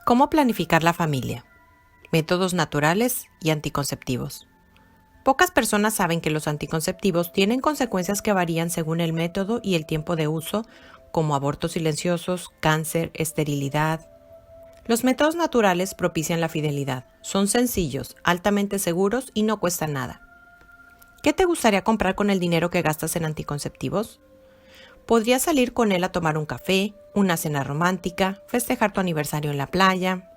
¿Cómo planificar la familia? Métodos naturales y anticonceptivos. Pocas personas saben que los anticonceptivos tienen consecuencias que varían según el método y el tiempo de uso, como abortos silenciosos, cáncer, esterilidad. Los métodos naturales propician la fidelidad. Son sencillos, altamente seguros y no cuestan nada. ¿Qué te gustaría comprar con el dinero que gastas en anticonceptivos? Podrías salir con él a tomar un café, una cena romántica, festejar tu aniversario en la playa.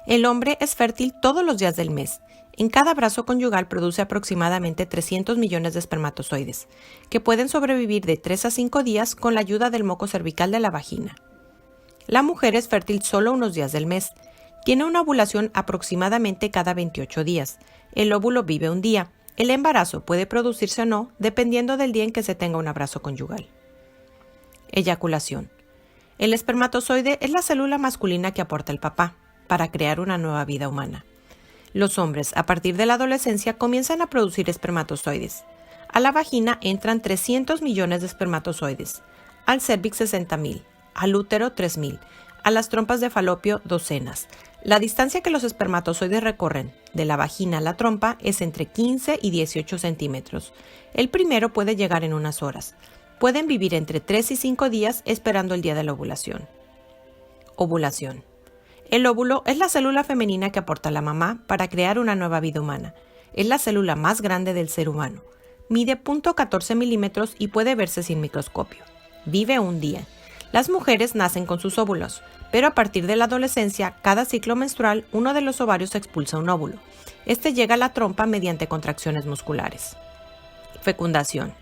El hombre es fértil todos los días del mes. En cada brazo conyugal produce aproximadamente 300 millones de espermatozoides, que pueden sobrevivir de 3 a 5 días con la ayuda del moco cervical de la vagina. La mujer es fértil solo unos días del mes. Tiene una ovulación aproximadamente cada 28 días. El óvulo vive un día. El embarazo puede producirse o no, dependiendo del día en que se tenga un abrazo conyugal. Eyaculación. El espermatozoide es la célula masculina que aporta el papá para crear una nueva vida humana. Los hombres, a partir de la adolescencia, comienzan a producir espermatozoides. A la vagina entran 300 millones de espermatozoides, al cérvix 60.000, al útero 3.000, a las trompas de falopio docenas. La distancia que los espermatozoides recorren de la vagina a la trompa es entre 15 y 18 centímetros. El primero puede llegar en unas horas. Pueden vivir entre 3 y 5 días esperando el día de la ovulación. Ovulación. El óvulo es la célula femenina que aporta la mamá para crear una nueva vida humana. Es la célula más grande del ser humano. Mide 0.14 milímetros y puede verse sin microscopio. Vive un día. Las mujeres nacen con sus óvulos, pero a partir de la adolescencia, cada ciclo menstrual, uno de los ovarios expulsa un óvulo. Este llega a la trompa mediante contracciones musculares. Fecundación.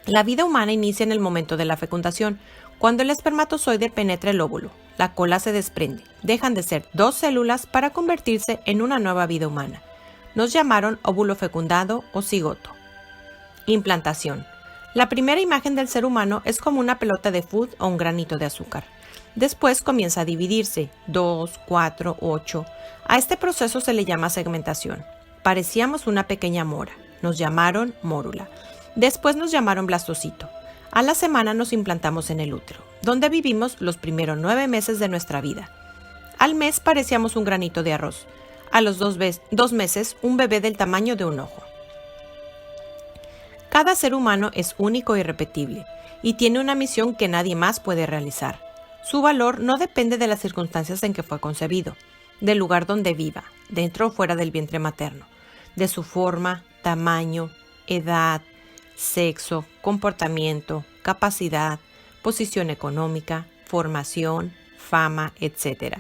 La vida humana inicia en el momento de la fecundación, cuando el espermatozoide penetra el óvulo. La cola se desprende. Dejan de ser 2 células para convertirse en una nueva vida humana. Nos llamaron óvulo fecundado o cigoto. Implantación. La primera imagen del ser humano es como una pelota de fútbol o un granito de azúcar. Después comienza a dividirse, 2, 4, 8. A este proceso se le llama segmentación. Parecíamos una pequeña mora. Nos llamaron mórula. Después nos llamaron blastocito. A la semana nos implantamos en el útero, donde vivimos los primeros 9 meses de nuestra vida. Al mes parecíamos un granito de arroz. A los 2 meses, un bebé del tamaño de un ojo. Cada ser humano es único e irrepetible y tiene una misión que nadie más puede realizar. Su valor no depende de las circunstancias en que fue concebido, del lugar donde viva, dentro o fuera del vientre materno, de su forma, tamaño, edad, sexo, comportamiento, capacidad, posición económica, formación, fama, etc.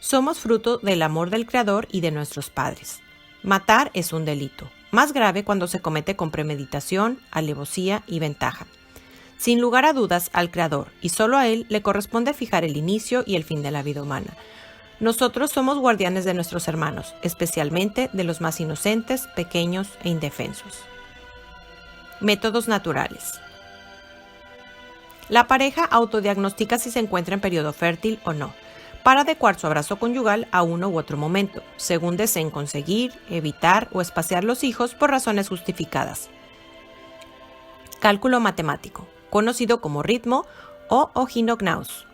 Somos fruto del amor del Creador y de nuestros padres. Matar es un delito, más grave cuando se comete con premeditación, alevosía y ventaja. Sin lugar a dudas, al Creador, y solo a Él, le corresponde fijar el inicio y el fin de la vida humana. Nosotros somos guardianes de nuestros hermanos, especialmente de los más inocentes, pequeños e indefensos. Métodos naturales. La pareja autodiagnostica si se encuentra en periodo fértil o no, para adecuar su abrazo conyugal a uno u otro momento, según deseen conseguir, evitar o espaciar los hijos por razones justificadas. Cálculo matemático, conocido como ritmo o Ogyno-Gauss.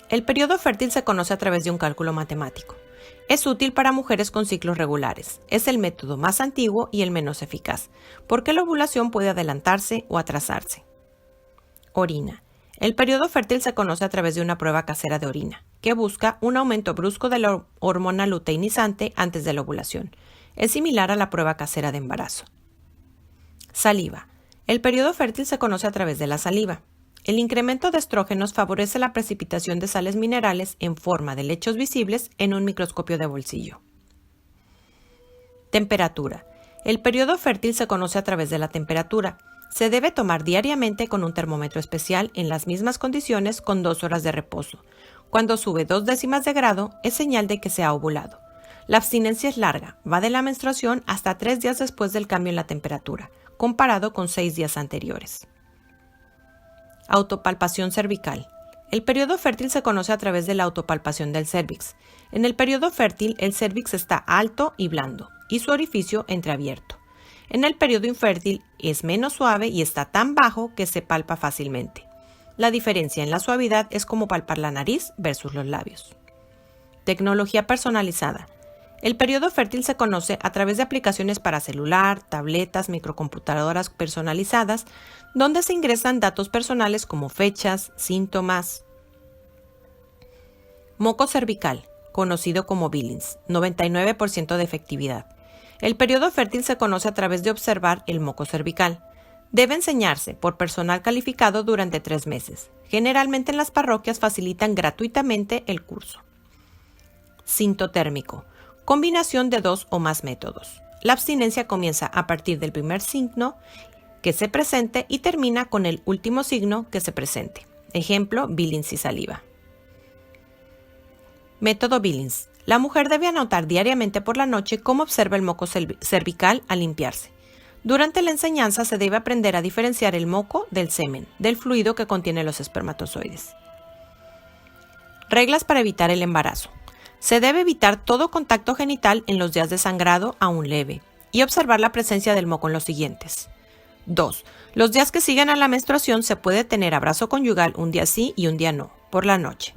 El periodo fértil se conoce a través de un cálculo matemático. Es útil para mujeres con ciclos regulares. Es el método más antiguo y el menos eficaz, porque la ovulación puede adelantarse o atrasarse. Orina. El periodo fértil se conoce a través de una prueba casera de orina, que busca un aumento brusco de la hormona luteinizante antes de la ovulación. Es similar a la prueba casera de embarazo. Saliva. El periodo fértil se conoce a través de la saliva. El incremento de estrógenos favorece la precipitación de sales minerales en forma de lechos visibles en un microscopio de bolsillo. Temperatura. El periodo fértil se conoce a través de la temperatura. Se debe tomar diariamente con un termómetro especial en las mismas condiciones con 2 horas de reposo. Cuando sube 2 décimas de grado, es señal de que se ha ovulado. La abstinencia es larga, va de la menstruación hasta 3 días después del cambio en la temperatura, comparado con 6 días anteriores. Autopalpación cervical. El periodo fértil se conoce a través de la autopalpación del cérvix. En el periodo fértil, el cérvix está alto y blando, y su orificio entreabierto. En el periodo infértil es menos suave y está tan bajo que se palpa fácilmente. La diferencia en la suavidad es como palpar la nariz versus los labios. Tecnología personalizada. El periodo fértil se conoce a través de aplicaciones para celular, tabletas, microcomputadoras personalizadas, donde se ingresan datos personales como fechas, síntomas. Moco cervical, conocido como Billings, 99% de efectividad. El periodo fértil se conoce a través de observar el moco cervical. Debe enseñarse por personal calificado durante 3 meses. Generalmente en las parroquias facilitan gratuitamente el curso. Sintotérmico. Combinación de 2 o más métodos. La abstinencia comienza a partir del primer signo que se presente y termina con el último signo que se presente. Ejemplo, Billings y saliva. Método Billings. La mujer debe anotar diariamente por la noche cómo observa el moco cervical al limpiarse. Durante la enseñanza se debe aprender a diferenciar el moco del semen, del fluido que contiene los espermatozoides. Reglas para evitar el embarazo. Se debe evitar todo contacto genital en los días de sangrado aún leve y observar la presencia del moco en los siguientes. 2. Los días que siguen a la menstruación se puede tener abrazo conyugal un día sí y un día no, por la noche.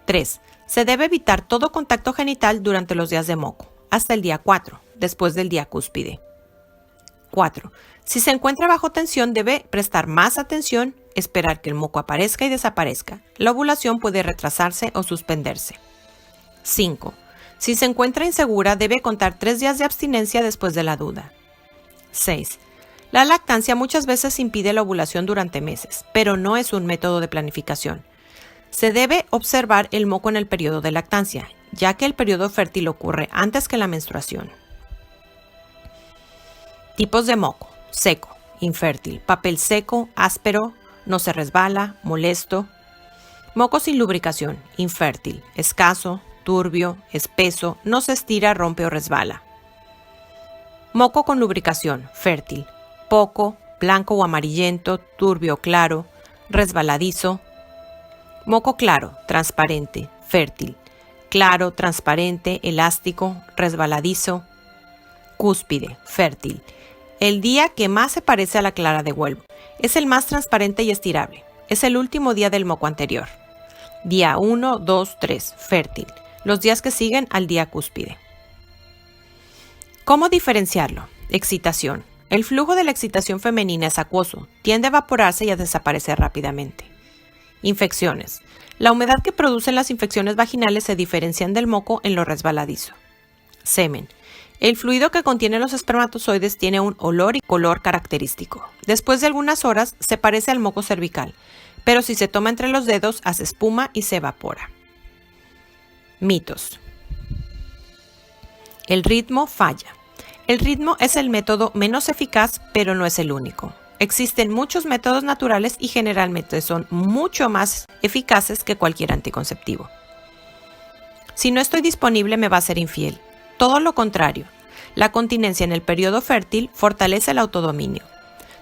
3. Se debe evitar todo contacto genital durante los días de moco, hasta el día 4, después del día cúspide. 4. Si se encuentra bajo tensión, debe prestar más atención, esperar que el moco aparezca y desaparezca. La ovulación puede retrasarse o suspenderse. 5. Si se encuentra insegura, debe contar 3 días de abstinencia después de la duda. 6. La lactancia muchas veces impide la ovulación durante meses, pero no es un método de planificación. Se debe observar el moco en el periodo de lactancia, ya que el periodo fértil ocurre antes que la menstruación. Tipos de moco: seco, infértil, papel seco, áspero, no se resbala, molesto. Moco sin lubricación: infértil, escaso, turbio, espeso, no se estira, rompe o resbala. Moco con lubricación: fértil, poco, blanco o amarillento, turbio o claro, resbaladizo. Moco claro, transparente, fértil, claro, transparente, elástico, resbaladizo. Cúspide, fértil. El día que más se parece a la clara de huevo. Es el más transparente y estirable. Es el último día del moco anterior. Día 1, 2, 3, fértil. Los días que siguen al día cúspide. ¿Cómo diferenciarlo? Excitación. El flujo de la excitación femenina es acuoso, tiende a evaporarse y a desaparecer rápidamente. Infecciones. La humedad que producen las infecciones vaginales se diferencian del moco en lo resbaladizo. Semen. El fluido que contiene los espermatozoides tiene un olor y color característico. Después de algunas horas se parece al moco cervical, pero si se toma entre los dedos hace espuma y se evapora. Mitos. El ritmo falla. El ritmo es el método menos eficaz, pero no es el único. Existen muchos métodos naturales y generalmente son mucho más eficaces que cualquier anticonceptivo. Si no estoy disponible, me va a ser infiel. Todo lo contrario, la continencia en el periodo fértil fortalece el autodominio.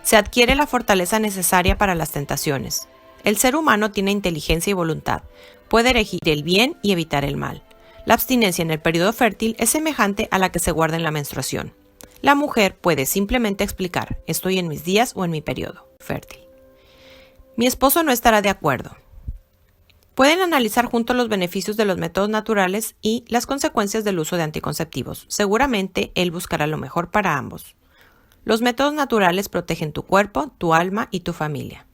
Se adquiere la fortaleza necesaria para las tentaciones. El ser humano tiene inteligencia y voluntad. Puede elegir el bien y evitar el mal. La abstinencia en el periodo fértil es semejante a la que se guarda en la menstruación. La mujer puede simplemente explicar: estoy en mis días o en mi periodo fértil. Mi esposo no estará de acuerdo. Pueden analizar juntos los beneficios de los métodos naturales y las consecuencias del uso de anticonceptivos. Seguramente él buscará lo mejor para ambos. Los métodos naturales protegen tu cuerpo, tu alma y tu familia.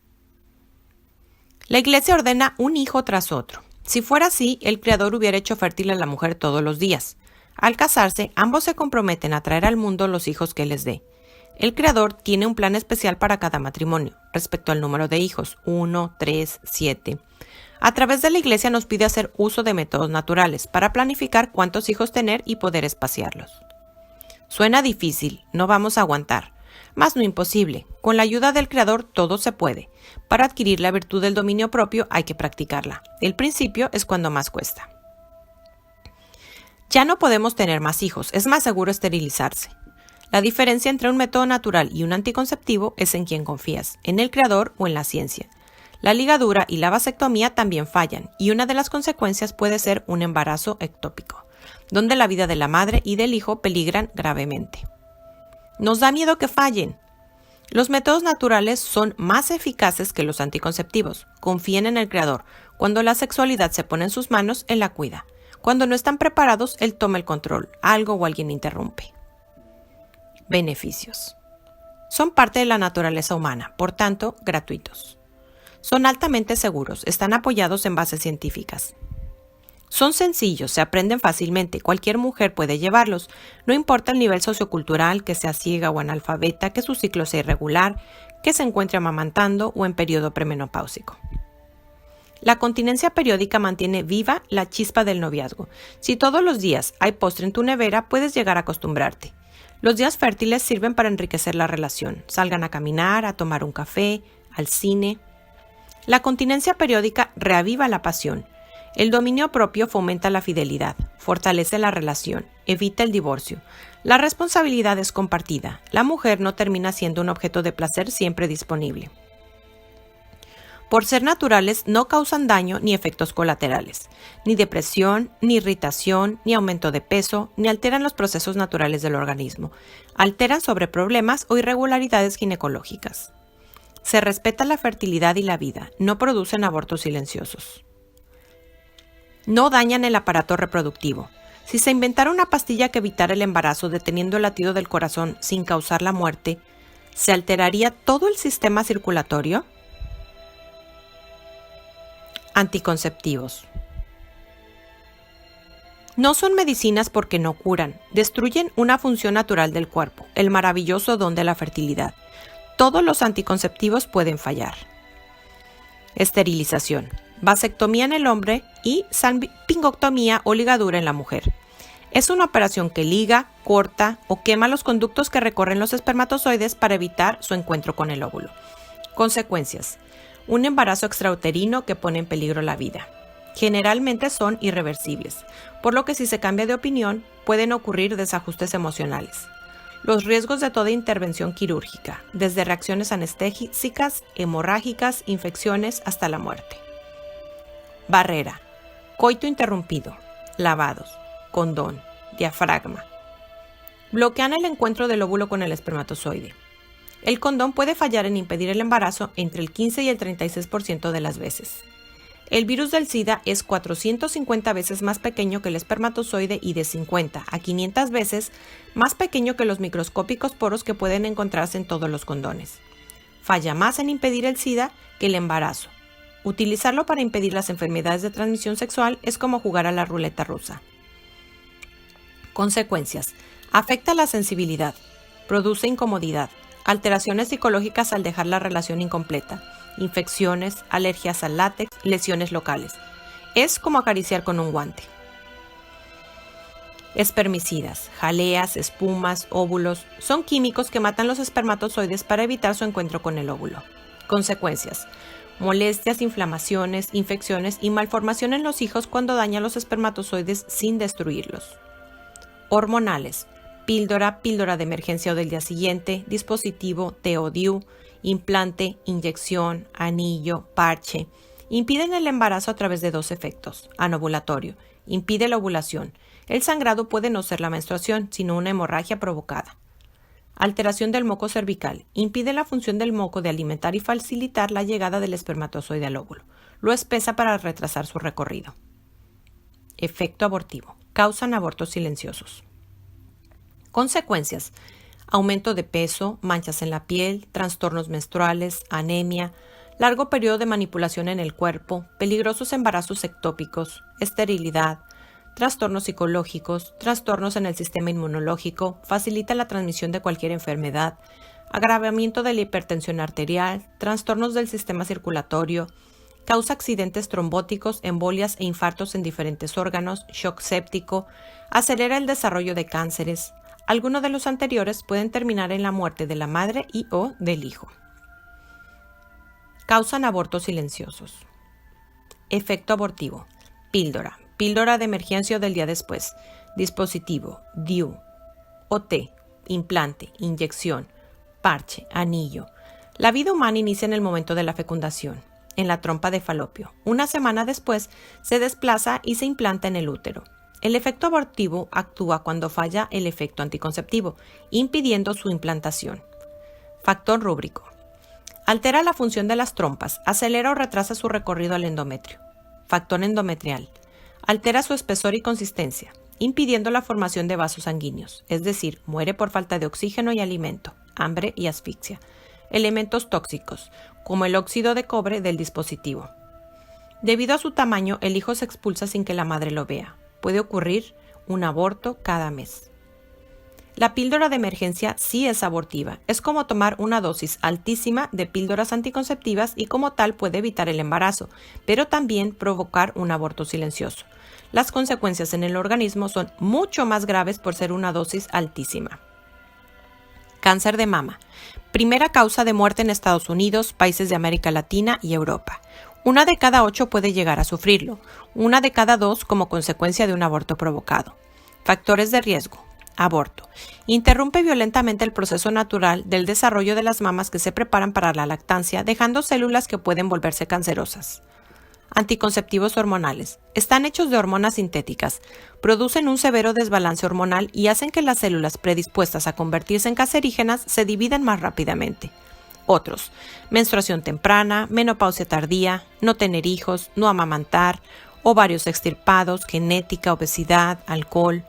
La Iglesia ordena un hijo tras otro. Si fuera así, el Creador hubiera hecho fértil a la mujer todos los días. Al casarse, ambos se comprometen a traer al mundo los hijos que les dé. El Creador tiene un plan especial para cada matrimonio, respecto al número de hijos: 1, 3, 7. A través de la Iglesia nos pide hacer uso de métodos naturales para planificar cuántos hijos tener y poder espaciarlos. Suena difícil, no vamos a aguantar, mas no imposible. Con la ayuda del Creador todo se puede. Para adquirir la virtud del dominio propio hay que practicarla. El principio es cuando más cuesta. Ya no podemos tener más hijos, es más seguro esterilizarse. La diferencia entre un método natural y un anticonceptivo es en quién confías, en el Creador o en la ciencia. La ligadura y la vasectomía también fallan, y una de las consecuencias puede ser un embarazo ectópico, donde la vida de la madre y del hijo peligran gravemente. Nos da miedo que fallen. Los métodos naturales son más eficaces que los anticonceptivos. Confíen en el Creador. Cuando la sexualidad se pone en sus manos, Él la cuida. Cuando no están preparados, él toma el control, algo o alguien interrumpe. Beneficios. Son parte de la naturaleza humana, por tanto, gratuitos. Son altamente seguros, están apoyados en bases científicas. Son sencillos, se aprenden fácilmente, cualquier mujer puede llevarlos, no importa el nivel sociocultural, que sea ciega o analfabeta, que su ciclo sea irregular, que se encuentre amamantando o en periodo premenopáusico. La continencia periódica mantiene viva la chispa del noviazgo. Si todos los días hay postre en tu nevera, puedes llegar a acostumbrarte. Los días fértiles sirven para enriquecer la relación. Salgan a caminar, a tomar un café, al cine. La continencia periódica reaviva la pasión. El dominio propio fomenta la fidelidad, fortalece la relación, evita el divorcio. La responsabilidad es compartida. La mujer no termina siendo un objeto de placer siempre disponible. Por ser naturales, no causan daño ni efectos colaterales, ni depresión, ni irritación, ni aumento de peso, ni alteran los procesos naturales del organismo. Alteran sobre problemas o irregularidades ginecológicas. Se respeta la fertilidad y la vida, no producen abortos silenciosos. No dañan el aparato reproductivo. Si se inventara una pastilla que evitara el embarazo deteniendo el latido del corazón sin causar la muerte, ¿se alteraría todo el sistema circulatorio? Anticonceptivos. No son medicinas porque no curan, destruyen una función natural del cuerpo, el maravilloso don de la fertilidad. Todos los anticonceptivos pueden fallar. Esterilización. Vasectomía en el hombre y salpingoctomía o ligadura en la mujer. Es una operación que liga, corta o quema los conductos que recorren los espermatozoides para evitar su encuentro con el óvulo. Consecuencias. Un embarazo extrauterino que pone en peligro la vida. Generalmente son irreversibles, por lo que si se cambia de opinión, pueden ocurrir desajustes emocionales. Los riesgos de toda intervención quirúrgica, desde reacciones anestésicas, hemorrágicas, infecciones hasta la muerte. Barrera. Coito interrumpido. Lavados. Condón. Diafragma. Bloquean el encuentro del óvulo con el espermatozoide. El condón puede fallar en impedir el embarazo entre el 15 y el 36% de las veces. El virus del SIDA es 450 veces más pequeño que el espermatozoide y de 50 a 500 veces más pequeño que los microscópicos poros que pueden encontrarse en todos los condones. Falla más en impedir el SIDA que el embarazo. Utilizarlo para impedir las enfermedades de transmisión sexual es como jugar a la ruleta rusa. Consecuencias. Afecta la sensibilidad. Produce incomodidad. Alteraciones psicológicas al dejar la relación incompleta. Infecciones, alergias al látex, lesiones locales. Es como acariciar con un guante. Espermicidas, jaleas, espumas, óvulos, son químicos que matan los espermatozoides para evitar su encuentro con el óvulo. Consecuencias. Molestias, inflamaciones, infecciones y malformación en los hijos cuando daña los espermatozoides sin destruirlos. Hormonales. Píldora, píldora de emergencia o del día siguiente, dispositivo, DIU, implante, inyección, anillo, parche. Impiden el embarazo a través de dos efectos. Anovulatorio. Impide la ovulación. El sangrado puede no ser la menstruación, sino una hemorragia provocada. Alteración del moco cervical. Impide la función del moco de alimentar y facilitar la llegada del espermatozoide al óvulo. Lo espesa para retrasar su recorrido. Efecto abortivo. Causan abortos silenciosos. Consecuencias. Aumento de peso, manchas en la piel, trastornos menstruales, anemia, largo periodo de manipulación en el cuerpo, peligrosos embarazos ectópicos, esterilidad, trastornos psicológicos, trastornos en el sistema inmunológico, facilita la transmisión de cualquier enfermedad, agravamiento de la hipertensión arterial, trastornos del sistema circulatorio, causa accidentes trombóticos, embolias e infartos en diferentes órganos, shock séptico, acelera el desarrollo de cánceres. Algunos de los anteriores pueden terminar en la muerte de la madre y o del hijo. Causan abortos silenciosos. Efecto abortivo. Píldora. Píldora de emergencia o del día después. Dispositivo. DIU. OT. Implante. Inyección. Parche. Anillo. La vida humana inicia en el momento de la fecundación, en la trompa de falopio. Una semana después se desplaza y se implanta en el útero. El efecto abortivo actúa cuando falla el efecto anticonceptivo, impidiendo su implantación. Factor rúbrico. Altera la función de las trompas, acelera o retrasa su recorrido al endometrio. Factor endometrial. altera su espesor y consistencia, impidiendo la formación de vasos sanguíneos, es decir, muere por falta de oxígeno y alimento, hambre y asfixia. Elementos tóxicos, como el óxido de cobre del dispositivo. Debido a su tamaño, el hijo se expulsa sin que la madre lo vea. Puede ocurrir un aborto cada mes. La píldora de emergencia sí es abortiva. Es como tomar una dosis altísima de píldoras anticonceptivas y como tal puede evitar el embarazo, pero también provocar un aborto silencioso. Las consecuencias en el organismo son mucho más graves por ser una dosis altísima. Cáncer de mama. Primera causa de muerte en Estados Unidos, países de América Latina y Europa. 1 de cada 8 puede llegar a sufrirlo, 1 de cada 2 como consecuencia de un aborto provocado. Factores de riesgo. Aborto. Interrumpe violentamente el proceso natural del desarrollo de las mamas que se preparan para la lactancia, dejando células que pueden volverse cancerosas. Anticonceptivos hormonales. Están hechos de hormonas sintéticas, producen un severo desbalance hormonal y hacen que las células predispuestas a convertirse en cancerígenas se dividan más rápidamente. Otros: menstruación temprana, menopausia tardía, no tener hijos, no amamantar, ovarios extirpados, genética, obesidad, alcohol.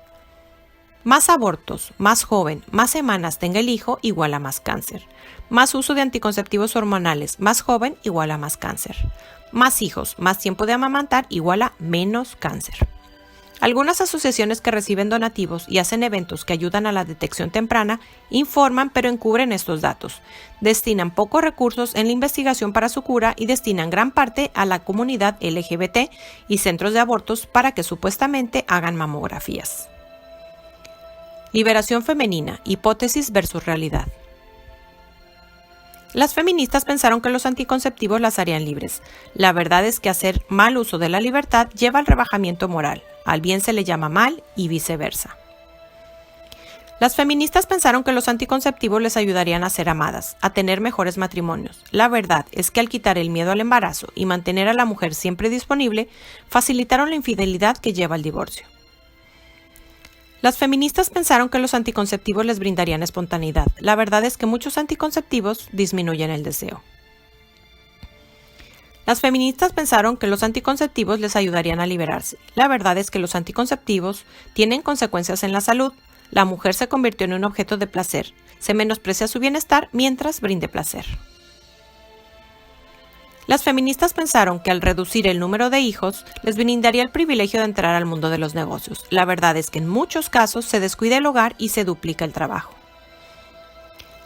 Más abortos, más joven, más semanas tenga el hijo igual a más cáncer. Más uso de anticonceptivos hormonales, más joven igual a más cáncer. Más hijos, más tiempo de amamantar igual a menos cáncer. Algunas asociaciones que reciben donativos y hacen eventos que ayudan a la detección temprana informan pero encubren estos datos. Destinan pocos recursos en la investigación para su cura y destinan gran parte a la comunidad LGBT y centros de abortos para que supuestamente hagan mamografías. Liberación femenina, hipótesis versus realidad. Las feministas pensaron que los anticonceptivos las harían libres. La verdad es que hacer mal uso de la libertad lleva al rebajamiento moral. Al bien se le llama mal y viceversa. Las feministas pensaron que los anticonceptivos les ayudarían a ser amadas, a tener mejores matrimonios. La verdad es que al quitar el miedo al embarazo y mantener a la mujer siempre disponible, facilitaron la infidelidad que lleva al divorcio. Las feministas pensaron que los anticonceptivos les brindarían espontaneidad. La verdad es que muchos anticonceptivos disminuyen el deseo. Las feministas pensaron que los anticonceptivos les ayudarían a liberarse. La verdad es que los anticonceptivos tienen consecuencias en la salud. La mujer se convirtió en un objeto de placer. Se menosprecia su bienestar mientras brinde placer. Las feministas pensaron que al reducir el número de hijos, les brindaría el privilegio de entrar al mundo de los negocios. La verdad es que en muchos casos se descuida el hogar y se duplica el trabajo.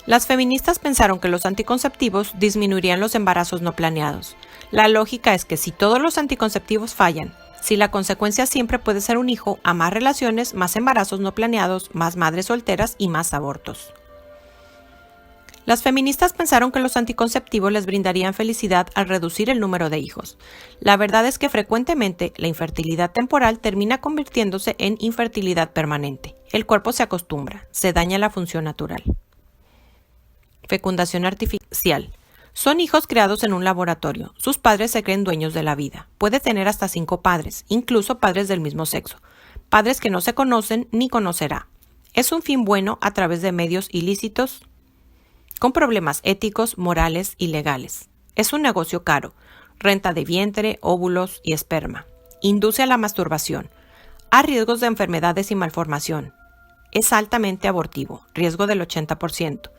Las feministas pensaron que los anticonceptivos disminuirían los embarazos no planeados. La lógica es que si todos los anticonceptivos fallan, si la consecuencia siempre puede ser un hijo, a más relaciones, más embarazos no planeados, más madres solteras y más abortos. Las feministas pensaron que los anticonceptivos les brindarían felicidad al reducir el número de hijos. La verdad es que frecuentemente la infertilidad temporal termina convirtiéndose en infertilidad permanente. El cuerpo se acostumbra, se daña la función natural. Fecundación artificial. Son hijos creados en un laboratorio. Sus padres se creen dueños de la vida. Puede tener hasta 5 padres, incluso padres del mismo sexo. Padres que no se conocen ni conocerá. Es un fin bueno a través de medios ilícitos con problemas éticos, morales y legales. Es un negocio caro. Renta de vientre, óvulos y esperma. Induce a la masturbación. A riesgos de enfermedades y malformación. Es altamente abortivo, riesgo del 80%.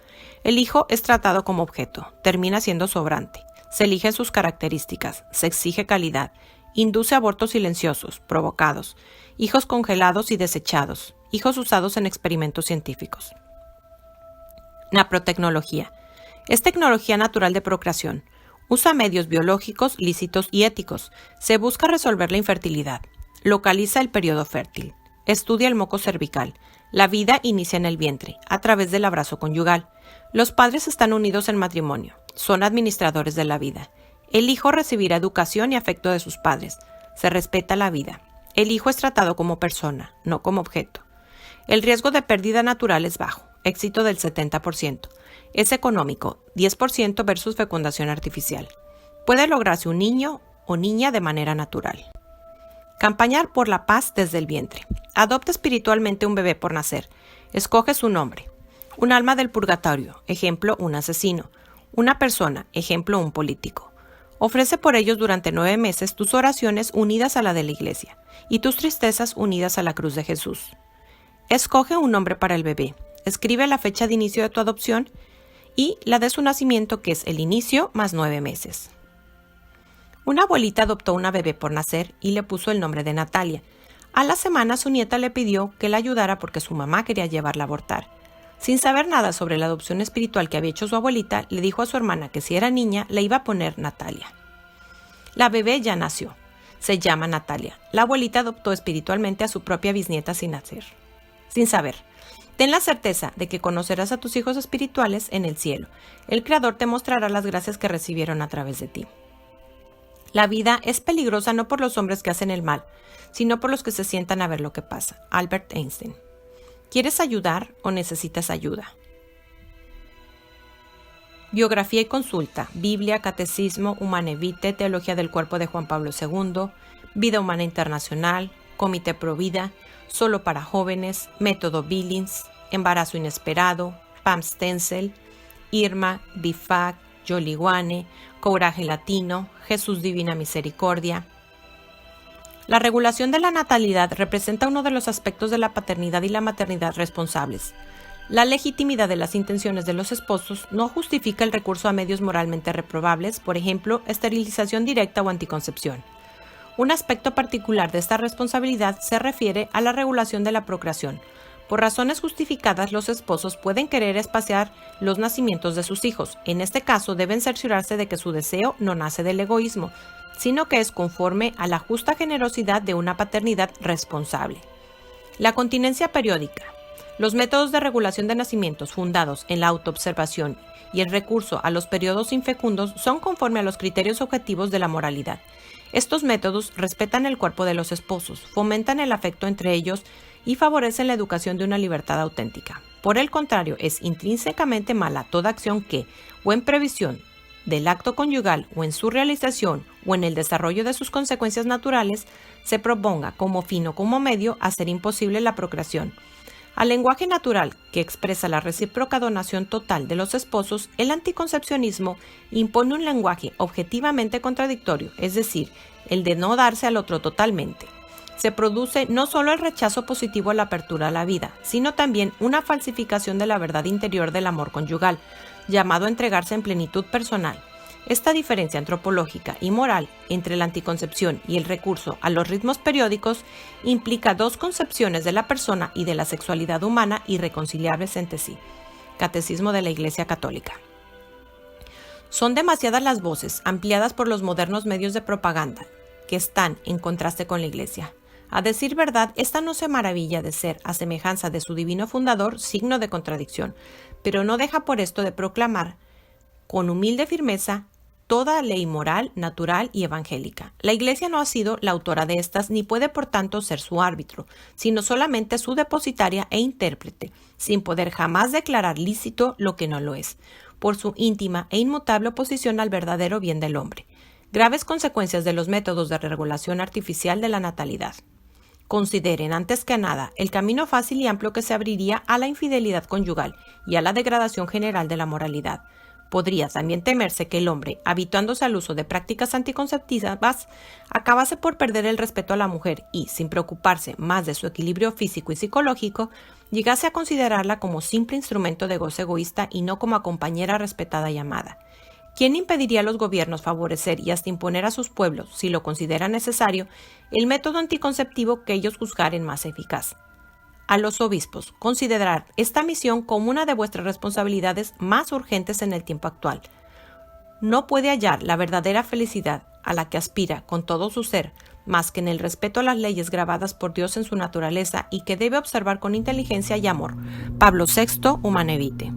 El hijo es tratado como objeto, termina siendo sobrante. Se eligen sus características, se exige calidad. Induce abortos silenciosos, provocados. Hijos congelados y desechados. Hijos usados en experimentos científicos. Naprotecnología. Es tecnología natural de procreación. Usa medios biológicos, lícitos y éticos. Se busca resolver la infertilidad. Localiza el periodo fértil. Estudia el moco cervical. La vida inicia en el vientre, a través del abrazo conyugal. Los padres están unidos en matrimonio. Son administradores de la vida. El hijo recibirá educación y afecto de sus padres. Se respeta la vida. El hijo es tratado como persona, no como objeto. El riesgo de pérdida natural es bajo. Éxito del 70%. Es económico, 10% versus fecundación artificial. Puede lograrse un niño o niña de manera natural. Campañar por la paz desde el vientre. Adopta espiritualmente un bebé por nacer. Escoge su nombre. Un alma del purgatorio, ejemplo, un asesino. Una persona, ejemplo, un político. Ofrece por ellos durante 9 meses tus oraciones unidas a la de la Iglesia y tus tristezas unidas a la cruz de Jesús. Escoge un nombre para el bebé. Escribe la fecha de inicio de tu adopción y la de su nacimiento, que es el inicio más 9 meses. Una abuelita adoptó una bebé por nacer y le puso el nombre de Natalia. A la semana su nieta le pidió que la ayudara porque su mamá quería llevarla a abortar. Sin saber nada sobre la adopción espiritual que había hecho su abuelita, le dijo a su hermana que si era niña le iba a poner Natalia. La bebé ya nació. Se llama Natalia. La abuelita adoptó espiritualmente a su propia bisnieta sin saber. Ten la certeza de que conocerás a tus hijos espirituales en el cielo. El Creador te mostrará las gracias que recibieron a través de ti. La vida es peligrosa no por los hombres que hacen el mal, sino por los que se sientan a ver lo que pasa. Albert Einstein. ¿Quieres ayudar o necesitas ayuda? Biografía y consulta. Biblia, Catecismo, Humanae Vitae, Teología del Cuerpo de Juan Pablo II, Vida Humana Internacional, Comité Pro Vida, Solo para Jóvenes, Método Billings, Embarazo Inesperado, Pam Stenzel, Irma, Bifac, Yoliguane, Coraje Latino, Jesús Divina Misericordia. La regulación de la natalidad representa uno de los aspectos de la paternidad y la maternidad responsables. La legitimidad de las intenciones de los esposos no justifica el recurso a medios moralmente reprobables, por ejemplo, esterilización directa o anticoncepción. Un aspecto particular de esta responsabilidad se refiere a la regulación de la procreación. Por razones justificadas, los esposos pueden querer espaciar los nacimientos de sus hijos. En este caso, deben cerciorarse de que su deseo no nace del egoísmo, sino que es conforme a la justa generosidad de una paternidad responsable. La continencia periódica. Los métodos de regulación de nacimientos fundados en la autoobservación y el recurso a los periodos infecundos son conforme a los criterios objetivos de la moralidad. Estos métodos respetan el cuerpo de los esposos, fomentan el afecto entre ellos y favorecen la educación de una libertad auténtica. Por el contrario, es intrínsecamente mala toda acción que, o en previsión del acto conyugal, o en su realización, o en el desarrollo de sus consecuencias naturales, se proponga como fin o como medio hacer imposible la procreación. Al lenguaje natural, que expresa la recíproca donación total de los esposos, el anticoncepcionismo impone un lenguaje objetivamente contradictorio, es decir, el de no darse al otro totalmente. Se produce no solo el rechazo positivo a la apertura a la vida, sino también una falsificación de la verdad interior del amor conyugal, llamado a entregarse en plenitud personal. Esta diferencia antropológica y moral entre la anticoncepción y el recurso a los ritmos periódicos implica dos concepciones de la persona y de la sexualidad humana irreconciliables entre sí. Catecismo de la Iglesia Católica. Son demasiadas las voces, ampliadas por los modernos medios de propaganda, que están en contraste con la Iglesia. A decir verdad, esta no se maravilla de ser, a semejanza de su divino fundador, signo de contradicción, pero no deja por esto de proclamar, con humilde firmeza, toda ley moral, natural y evangélica. La Iglesia no ha sido la autora de estas ni puede por tanto ser su árbitro, sino solamente su depositaria e intérprete, sin poder jamás declarar lícito lo que no lo es, por su íntima e inmutable oposición al verdadero bien del hombre. Graves consecuencias de los métodos de regulación artificial de la natalidad. Consideren antes que nada el camino fácil y amplio que se abriría a la infidelidad conyugal y a la degradación general de la moralidad. Podría también temerse que el hombre, habituándose al uso de prácticas anticonceptivas, acabase por perder el respeto a la mujer y, sin preocuparse más de su equilibrio físico y psicológico, llegase a considerarla como simple instrumento de goce egoísta y no como a compañera respetada y amada. ¿Quién impediría a los gobiernos favorecer y hasta imponer a sus pueblos, si lo consideran necesario, el método anticonceptivo que ellos juzgaren más eficaz? A los obispos, considerar esta misión como una de vuestras responsabilidades más urgentes en el tiempo actual. No puede hallar la verdadera felicidad a la que aspira con todo su ser, más que en el respeto a las leyes grabadas por Dios en su naturaleza y que debe observar con inteligencia y amor. Pablo VI, Humanae Vitae.